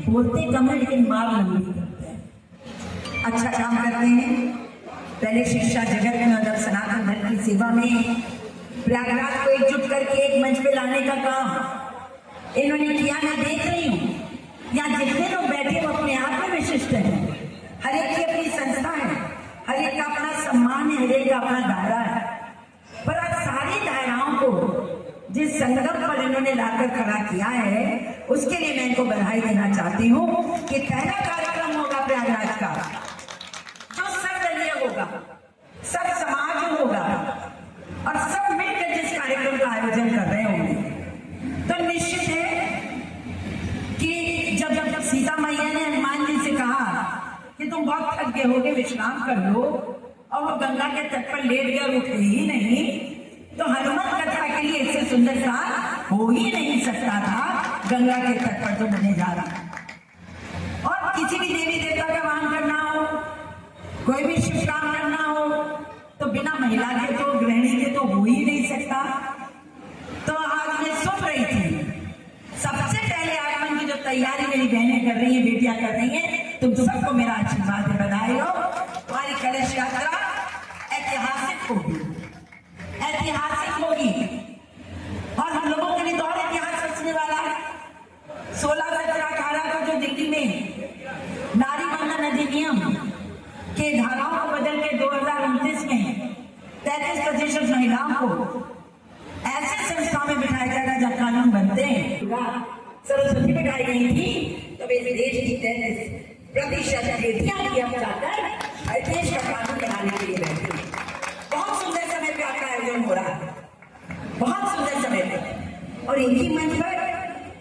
बोलते कम है लेकिन बात लंबी करते हैं, अच्छा काम करते हैं। पहले शिक्षा जगत में मतलब सनातन धर्म की सेवा में प्रयागराज को एकजुट करके एक मंच पे लाने का काम इन्होंने किया। मैं देख रही हूँ यहाँ जितने लोग बैठे वो अपने आप में विशिष्ट हैं, हर एक की अपनी संस्था है, हर एक का अपना सम्मान है, हर एक का अपना दायरा है। पर आज सारी दायराओं को जिस संगम पर इन्होंने लाकर खड़ा किया है उसके लिए मैं इनको बधाई देना चाहती हूँ कि पहला कार्यक्रम होगा प्रयागराज का जो सर्वदलीय होगा, सब समाज होगा और सब मिलकर जिस कार्यक्रम का आयोजन कर रहे होंगे। तो निश्चित है कि जब जब सीता मैया ने हनुमान जी से कहा कि तुम बहुत थक गए होगे, विश्राम कर लो, और वो गंगा के तट पर लेट गया, उठे ही नहीं, तो हनुमान कथा के लिए इससे सुंदर काम हो ही नहीं सकता था। गंगा के तट पर जो बने जा रहा और किसी भी देवी देवता का वाहन करना हो, कोई भी शुभ काम करना हो तो बिना महिला के तो गृहिणी के तो हो ही नहीं सकता। तो आज मैं सुन रही थी सबसे पहले आगमन की जो तैयारी मेरी बहनें कर रही है, बेटियां कर रही हैं, तुम सबको मेरा आशीर्वाद है, बधाई हो। हमारी कलश यात्रा ऐतिहासिक होगी, ऐतिहासिक होगी और हम लोगों के लिए तो और इतिहास रचने वाला है। 16, 17, 18 को जो दिल्ली में नारी बंधन अधिनियम के धाराओं को बदल के 2029 में 33% महिलाओं को ऐसे संस्थाओं में बिठाया जाएगा जब कानून बनते हैं। सरस्वती बिठाई गई थी तब इस देश की 33% बेटियां भी अब जाकर देश का कानून बनाने के लिए बैठी। बहुत सुंदर समय पे आपका आयोजन हो रहा है, बहुत सुंदर समय पे, और इनकी मंच पर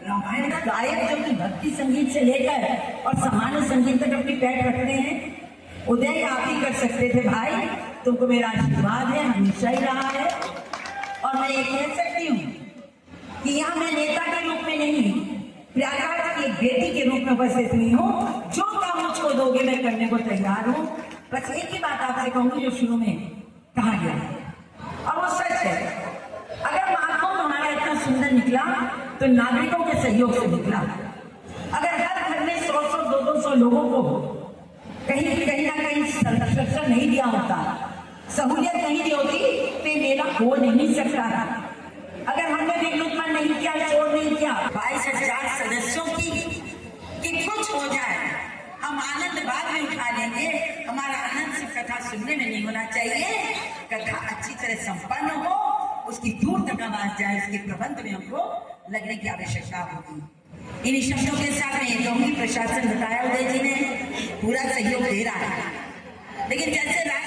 रामायण का गायक जो कि भक्ति संगीत से लेकर और सामान्य संगीत तक अपनी पैर रखते हैं, उदय आप ही कर सकते थे भाई। तुमको मेरा आशीर्वाद है, हमेशा ही रहा है। और मैं ये कह सकती हूँ कि यहाँ मैं नेता के रूप में नहीं, प्रयागराज की एक बेटी के रूप में उपस्थित हुई हूँ। जो काम मुझको दोगे मैं करने को तैयार हूँ। बस एक ही बात आपसे कहूंगी जो शुरू में कहा गया और वो सच है, अगर माध्यम हमारा इतना सुंदर निकला तो नागरिकों के सहयोग से निकला। अगर हर घर में 100-100, 200 लोगों को कहीं ना कहीं संरक्षण नहीं दिया होता, सहूलियत नहीं दी होती तो ये मेला हो नहीं सकता था। अगर हमने विघ्न नहीं किया, शोर नहीं किया, 22,000 सदस्यों की कुछ हो जाए हम आनंद बाद में उठा लेंगे। हमारा आनंद सिर्फ कथा सुनने में नहीं होना चाहिए, कथा अच्छी तरह संपन्न हो, उसकी दूर तक आवाज जाए, उसके प्रबंध में हमको लगने की आवश्यकता होगी। इन शब्दों के साथ मैं ये कहूंगी, प्रशासन बताया उदय जी ने पूरा सहयोग दे रहा है, लेकिन जैसे मैं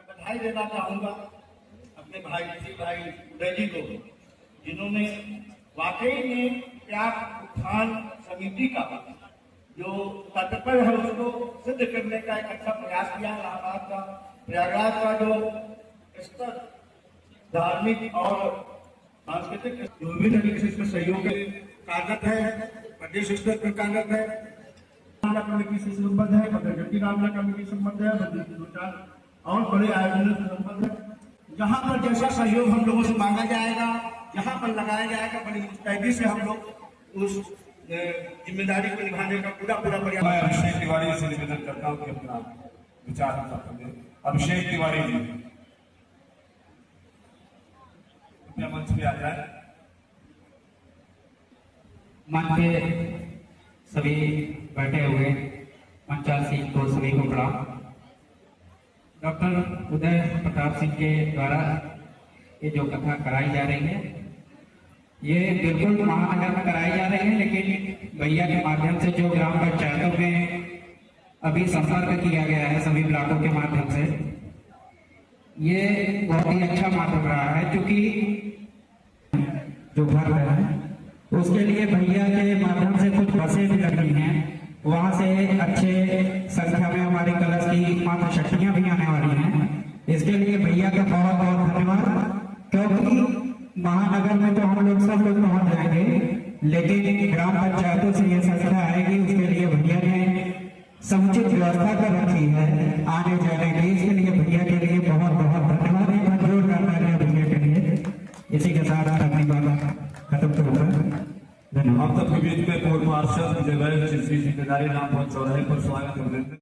बधाई देना चाहूंगा अपने भाई उदय जी को, जिन्होंने वाकई में त्याग उत्थान समिति का जो तात्पर्य है उसको सिद्ध करने का एक अच्छा प्रयास किया। इलाहाबाद का, प्रयागराज का जो स्तर धार्मिक और सांस्कृतिक जो विभिन्न तरीके से इसमें सहयोग कार्यरत है, प्रदेश स्तर पर कार्यरत है, कमेटी से संबंध है, भद्रगति रामला कमेटी संबंध है, और बड़े आयोजनों से संबंध है। जहां पर जैसा सहयोग हम लोगों से मांगा जाएगा, जहां पर लगाया जाएगा, बड़ी मुस्तैदी से हम लोग उस जिम्मेदारी को निभाने का पूरा प्रयास। मैं अभिषेक तिवारी से निवेदन करता हूँ कि अपना विचार अभिषेक तिवारी जी कृपया मंच पे आ जाए। मंच पे सभी बैठे हुए मंचासी को सभी को प्रणाम। डॉक्टर उदय प्रताप सिंह के द्वारा ये जो कथा कराई जा रही है, ये बिल्कुल महानगर में कराई जा रही है, लेकिन भैया के माध्यम से जो ग्राम पंचायतों में अभी संपर्क किया गया है सभी ब्लॉकों के माध्यम से, ये बहुत ही अच्छा माध्यम रहा है। क्योंकि जो घर है उसके लिए भैया के माध्यम से कुछ बसें भी लगी हैं, वहां से अच्छे संख्या में हमारी कलश की मात्र शक्तियां भी आने वाली हैं। इसके लिए भैया का बहुत बहुत धन्यवाद। क्योंकि महानगर में तो हम लोग सब लोग पहुंच जाएंगे, लेकिन ग्राम पंचायतों से ये संस्था आएगी, उसके लिए भैया ने समुचित व्यवस्था कर रखी है आने जाने की। इसके लिए भैया के लिए बहुत बहुत धन्यवाद। एक बार जोर करना है भैया के लिए। इसी के साथ अपनी बात खत्म करूंगा। धन्यवाद। हम सबके बीच में पूर्व पार्षद जय जिसकी जिम्मेदारी नाम चौराहे पर स्वागत कर देते हैं।